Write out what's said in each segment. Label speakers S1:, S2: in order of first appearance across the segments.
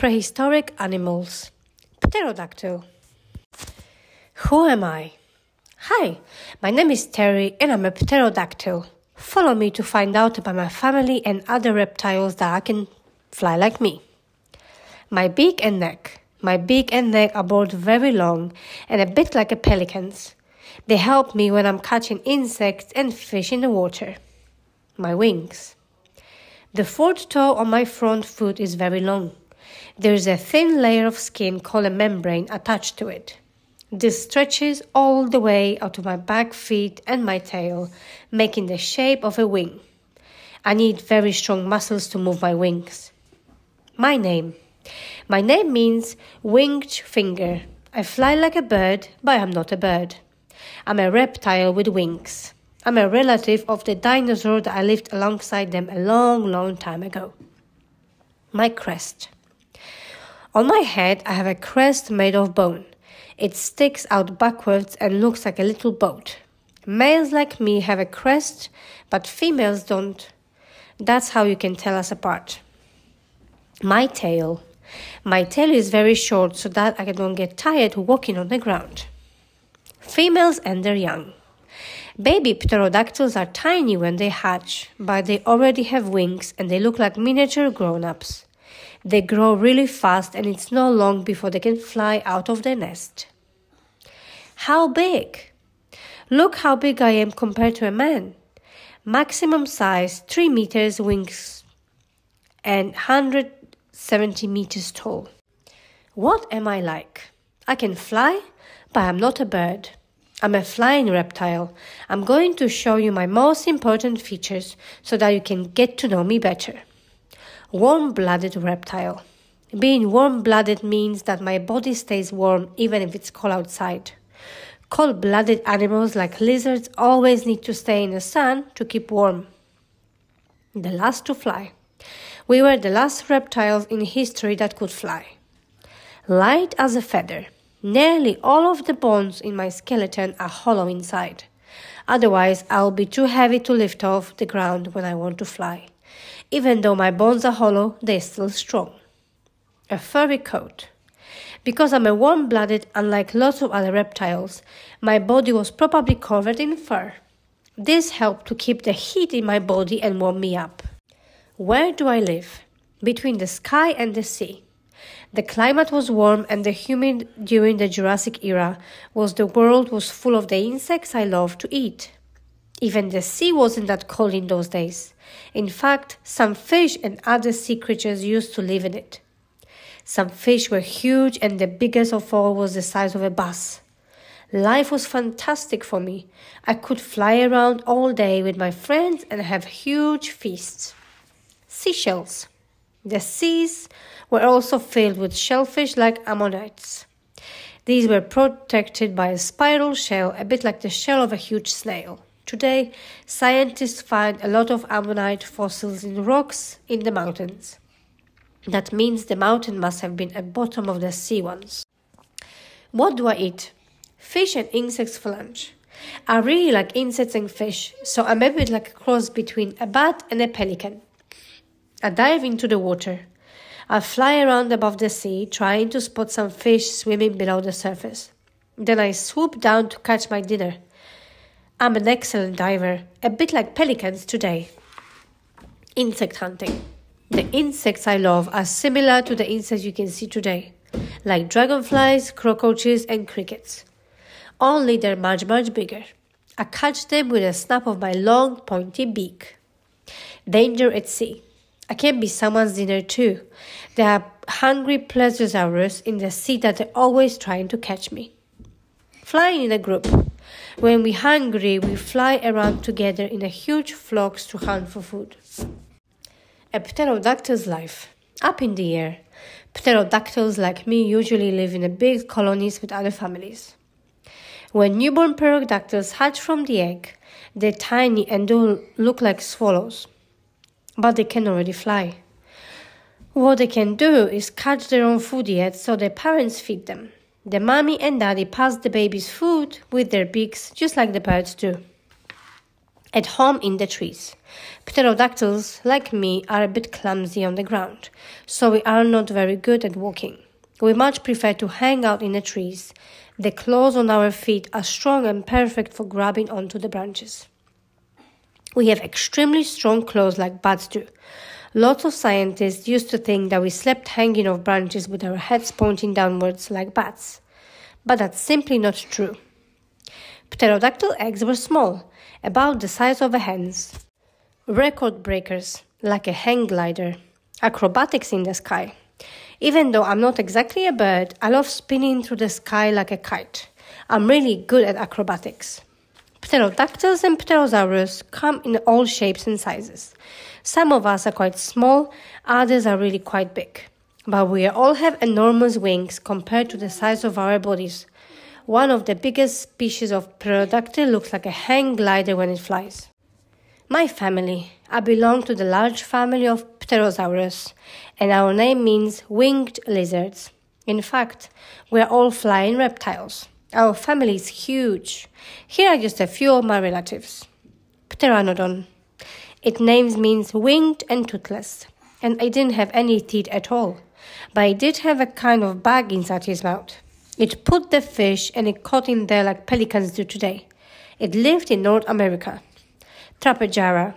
S1: Prehistoric animals. Pterodactyl. Who am I? Hi, my name is Terry and I'm a pterodactyl. Follow me to find out about my family and other reptiles that can fly like me. My beak and neck. My beak and neck are both very long and a bit like a pelican's. They help me when I'm catching insects and fish in the water. My wings. The fourth toe on my front foot is very long. There is a thin layer of skin called a membrane attached to it. This stretches all the way out of my back feet and my tail, making the shape of a wing. I need very strong muscles to move my wings. My name. My name means winged finger. I fly like a bird, but I'm not a bird. I'm a reptile with wings. I'm a relative of the dinosaur that I lived alongside them a long, long time ago. My crest. On my head, I have a crest made of bone. It sticks out backwards and looks like a little boat. Males like me have a crest, but females don't. That's how you can tell us apart. My tail. My tail is very short so that I don't get tired walking on the ground. Females and their young. Baby pterodactyls are tiny when they hatch, but they already have wings and they look like miniature grown-ups. They grow really fast and it's not long before they can fly out of their nest. How big? Look how big I am compared to a man. Maximum size 3 meters wings and 170 meters tall. What am I like? I can fly, but I'm not a bird. I'm a flying reptile. I'm going to show you my most important features so that you can get to know me better. Warm-blooded reptile. Being warm-blooded means that my body stays warm even if it's cold outside. Cold-blooded animals like lizards always need to stay in the sun to keep warm. The last to fly. We were the last reptiles in history that could fly. Light as a feather. Nearly all of the bones in my skeleton are hollow inside. Otherwise, I'll be too heavy to lift off the ground when I want to fly. Even though my bones are hollow, they're still strong. A furry coat. Because I'm a warm-blooded, unlike lots of other reptiles, my body was probably covered in fur. This helped to keep the heat in my body and warm me up. Where do I live? Between the sky and the sea. The climate was warm and humid during the Jurassic era, the world was full of the insects I love to eat. Even the sea wasn't that cold in those days. In fact, some fish and other sea creatures used to live in it. Some fish were huge and the biggest of all was the size of a bass. Life was fantastic for me. I could fly around all day with my friends and have huge feasts. Seashells. The seas were also filled with shellfish like ammonites. These were protected by a spiral shell, a bit like the shell of a huge snail. Today, scientists find a lot of ammonite fossils in rocks in the mountains. That means the mountain must have been at the bottom of the sea once. What do I eat? Fish and insects for lunch. I really like insects and fish, so I'm a bit like a cross between a bat and a pelican. I dive into the water. I fly around above the sea, trying to spot some fish swimming below the surface. Then I swoop down to catch my dinner. I'm an excellent diver, a bit like pelicans today. Insect hunting. The insects I love are similar to the insects you can see today, like dragonflies, cockroaches, and crickets. Only they're much, much bigger. I catch them with a snap of my long, pointy beak. Danger at sea. I can be someone's dinner too. There are hungry plesiosaurs in the sea that are always trying to catch me. Flying in a group. When we're hungry, we fly around together in a huge flocks to hunt for food. A pterodactyl's life. Up in the air. Pterodactyls like me usually live in big colonies with other families. When newborn pterodactyls hatch from the egg, they're tiny and do look like swallows. But they can already fly. What they can do is catch their own food yet, so their parents feed them. The mommy and daddy pass the baby's food with their beaks, just like the birds do. at home in the trees. Pterodactyls, like me, are a bit clumsy on the ground, so we are not very good at walking. We much prefer to hang out in the trees. The claws on our feet are strong and perfect for grabbing onto the branches. We have extremely strong claws like bats do. Lots of scientists used to think that we slept hanging off branches with our heads pointing downwards like bats. But that's simply not true. Pterodactyl eggs were small, about the size of a hen's. Record breakers, like a hang glider. Acrobatics in the sky. Even though I'm not exactly a bird, I love spinning through the sky like a kite. I'm really good at acrobatics. Pterodactyls and pterosaurs come in all shapes and sizes. Some of us are quite small, others are really quite big. But we all have enormous wings compared to the size of our bodies. One of the biggest species of pterodactyl looks like a hang glider when it flies. My family. I belong to the large family of Pterosaurus, and our name means winged lizards. In fact, we are all flying reptiles. Our family is huge. Here are just a few of my relatives. Pteranodon. Its name means winged and toothless, and it didn't have any teeth at all, but it did have a kind of bag inside his mouth. It put the fish and it caught in there like pelicans do today. It lived in North America. Trapejara.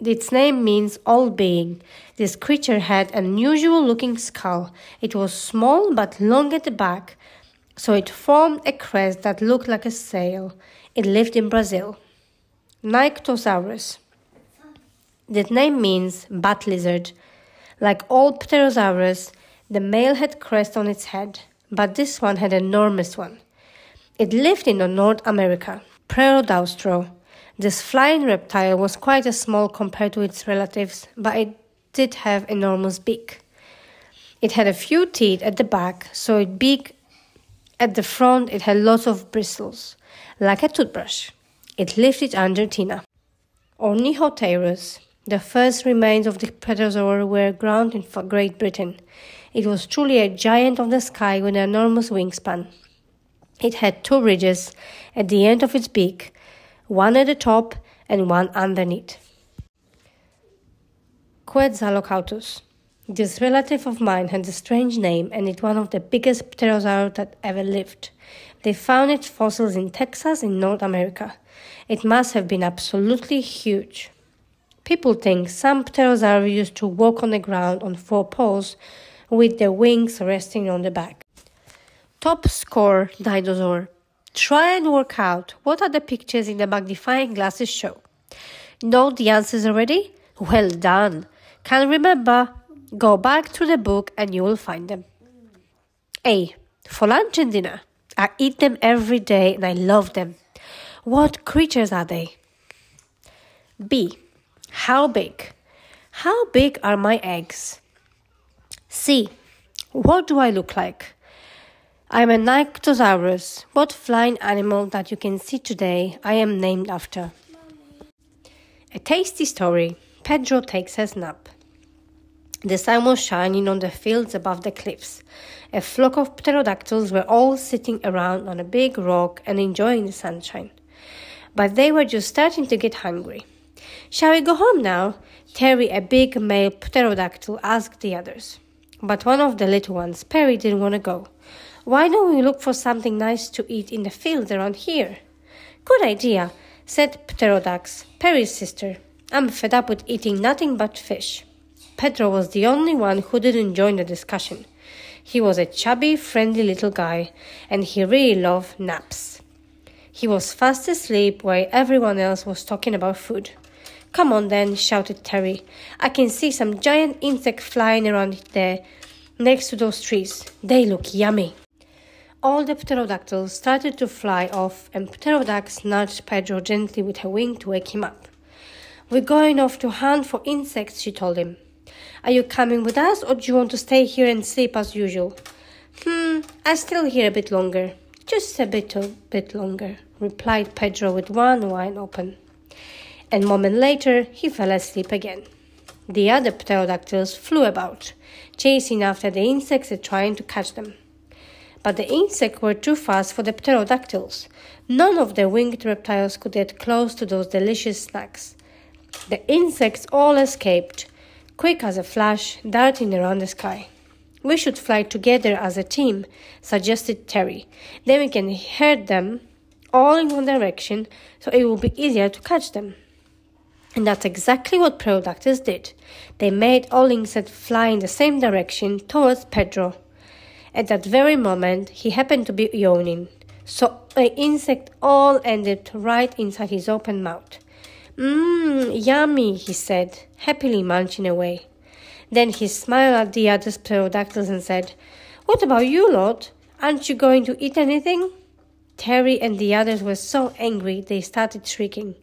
S1: Its name means all-being. This creature had an unusual-looking skull. It was small but long at the back, so it formed a crest that looked like a sail. It lived in Brazil. Nyctosaurus. That name means bat lizard. Like all Pterosaurus, the male had crest on its head, but this one had an enormous one. It lived in North America. Pterodactyl. This flying reptile was quite small compared to its relatives, but it did have enormous beak. It had a few teeth at the back, so its beak at the front it had lots of bristles, like a toothbrush. It lived in Argentina. Ornithoterus. The first remains of the pterosaur were found in Great Britain. It was truly a giant of the sky with an enormous wingspan. It had two ridges at the end of its beak, one at the top and one underneath. Quetzalcoatlus. This relative of mine had a strange name, and it's one of the biggest pterosaurs that ever lived. They found its fossils in Texas in North America. It must have been absolutely huge. People think some pterosaurs used to walk on the ground on four paws with their wings resting on the back. Top score dinosaur. Try and work out what are the pictures in the magnifying glasses show. Know the answers already? Well done. Can't remember? Go back through the book and you will find them. A. For lunch and dinner. I eat them every day and I love them. What creatures are they? B. How big? How big are my eggs? C. What do I look like? I'm a Nyctosaurus. What flying animal that you can see today I am named after? A tasty story. Pedro takes a nap. The sun was shining on the fields above the cliffs. A flock of pterodactyls were all sitting around on a big rock and enjoying the sunshine. But they were just starting to get hungry. Shall we go home now? Terry, a big male pterodactyl, asked the others. But one of the little ones, Perry, didn't want to go. Why don't we look for something nice to eat in the fields around here? Good idea, said Pterodax, Perry's sister. I'm fed up with eating nothing but fish. Pedro was the only one who didn't join the discussion. He was a chubby, friendly little guy, and he really loved naps. He was fast asleep while everyone else was talking about food. Come on then, shouted Terry. I can see some giant insects flying around there next to those trees. They look yummy. All the pterodactyls started to fly off, and Pterodax nudged Pedro gently with her wing to wake him up. We're going off to hunt for insects, she told him. Are you coming with us, or do you want to stay here and sleep as usual? I'll stay here a bit longer. Just a bit longer, replied Pedro with one eye open. And a moment later, he fell asleep again. The other pterodactyls flew about, chasing after the insects and trying to catch them. But the insects were too fast for the pterodactyls. None of the winged reptiles could get close to those delicious snacks. The insects all escaped, quick as a flash, darting around the sky. "We should fly together as a team," suggested Terry. "Then we can herd them all in one direction, so it will be easier to catch them." And that's exactly what Pterodactyls did. They made all insects fly in the same direction towards Pedro. At that very moment, he happened to be yawning, so the insect all ended right inside his open mouth. Yummy," he said, happily munching away. Then he smiled at the other pterodactyls and said, "What about you lot? Aren't you going to eat anything?" Terry and the others were so angry they started shrieking.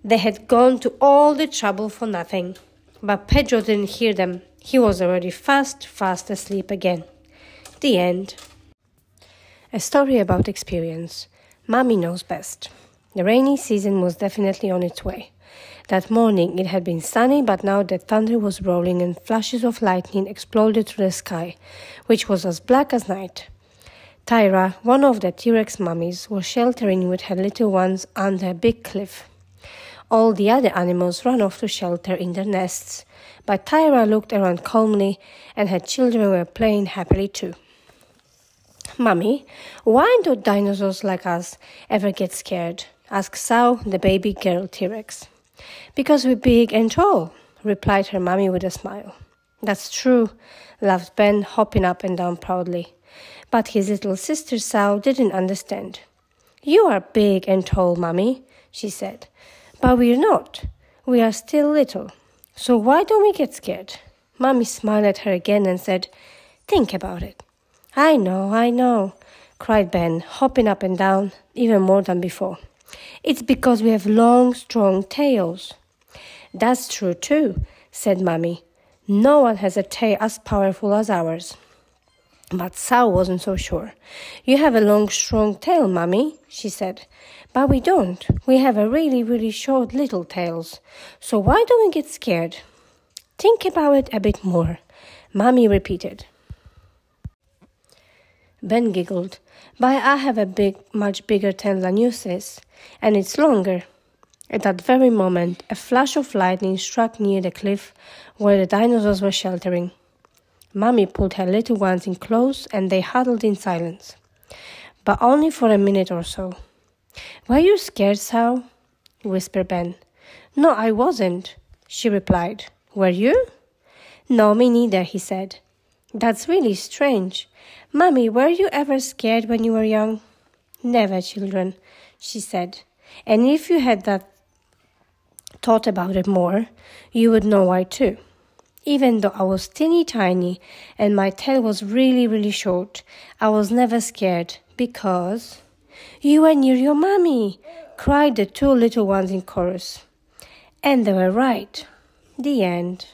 S1: They had gone to all the trouble for nothing. But Pedro didn't hear them. He was already fast asleep again. The end. A story about experience. Mommy knows best. The rainy season was definitely on its way. That morning it had been sunny, but now the thunder was rolling and flashes of lightning exploded through the sky, which was as black as night. Tyra, one of the T-Rex mummies, was sheltering with her little ones under a big cliff. All the other animals ran off to shelter in their nests, but Tyra looked around calmly and her children were playing happily too. "Mummy, why don't dinosaurs like us ever get scared?" asked Sao, the baby girl T-Rex. "Because we're big and tall," replied her mummy with a smile. "That's true," laughed Ben, hopping up and down proudly. But his little sister Sao didn't understand. "You are big and tall, Mummy," she said. "But we're not. We are still little. So why don't we get scared?" Mummy smiled at her again and said, "Think about it." I know, cried Ben, hopping up and down even more than before. "It's because we have long, strong tails." "That's true too," said Mummy. "No one has a tail as powerful as ours." But Sao wasn't so sure. "You have a long, strong tail, Mummy," she said. "But we don't. We have a really short little tails. So why don't we get scared?" "Think about it a bit more," Mummy repeated. Ben giggled. "But I have a much bigger tail than you, sis, and it's longer." At that very moment, a flash of lightning struck near the cliff where the dinosaurs were sheltering. Mummy pulled her little ones in close and they huddled in silence. But only for a minute or so. "Were you scared, Sao?" whispered Ben. "No, I wasn't," she replied. "Were you?" "No, me neither," he said. "That's really strange. Mummy, were you ever scared when you were young?" "Never, children," she said. "And if you had thought about it more, you would know why too. Even though I was teeny tiny and my tail was really short, I was never scared because..." "You were near your mummy," cried the two little ones in chorus. And they were right. The end.